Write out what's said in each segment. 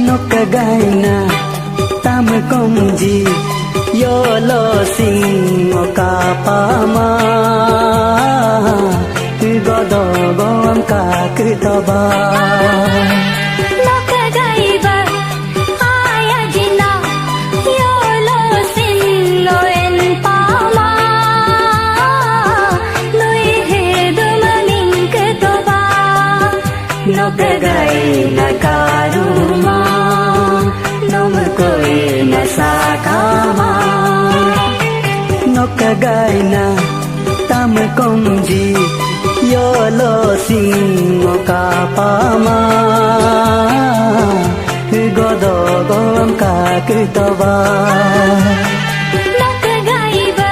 Nokagaina tam komji yolo sing okapama godogom kaktoba Nokagaiba ayajina yolo sing noen pama lui hedumning ketoba Nokagaina karuma Koina sakama Nokagaina tam komji yolo sing okapama godogom kaktoba Nokagaiba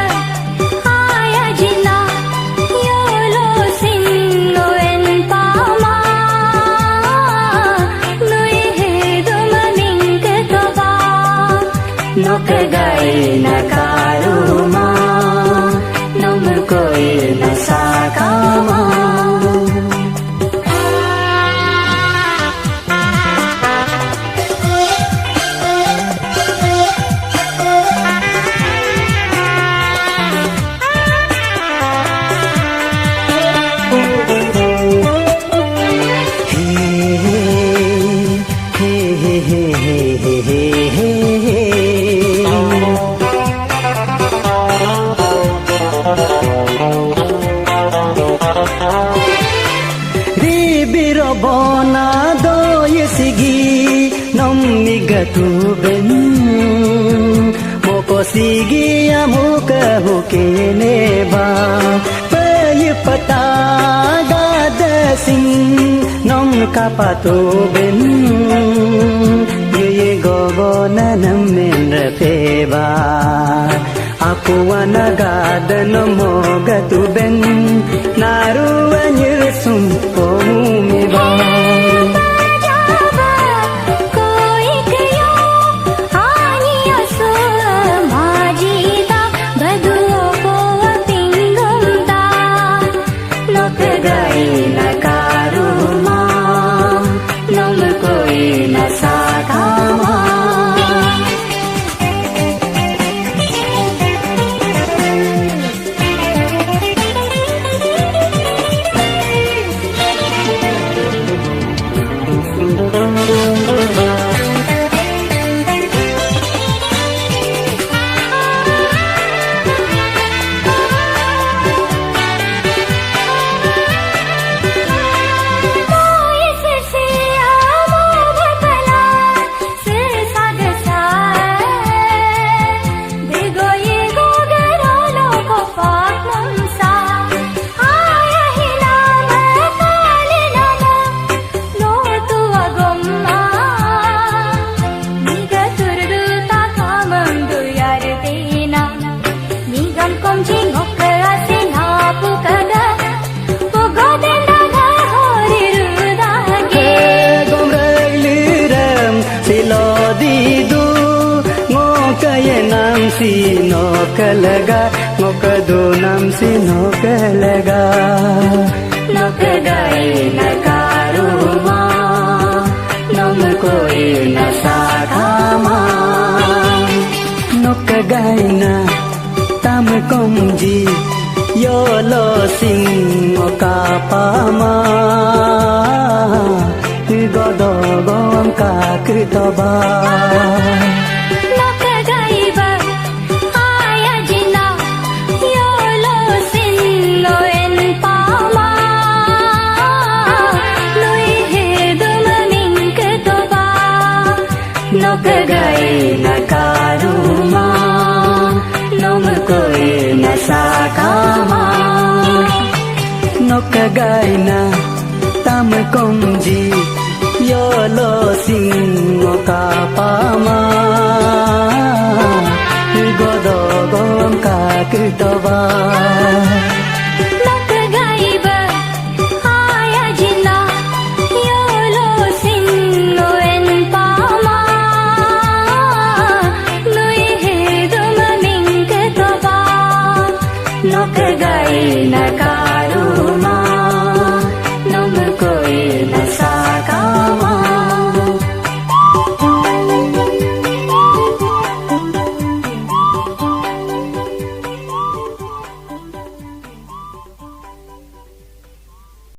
ayajina yolo sing noen pama lui hedumning ketoba Nokagaina karuma koina sakama Bona do yesigi nomigatu ben moko sigi amuka hukene ba paypata gada sing nom kapato ben ye gobona namen feba aku anagada nomogatu ben naru anyursum pomiba Nokagaina karuma nom koina sakama Sino kalaga ngokado nam sino kalaga Nokagaina karuma nom koina sakama Nokagaina tam komji yolo sing okapama godogom kaktoba Nokagaina karuma nom koina sakama gaina tam komji yolo singo kapama godogom kaktoba nakagaiba ayajina yolo singo en pama nui he duma mingketoba nakagaina ka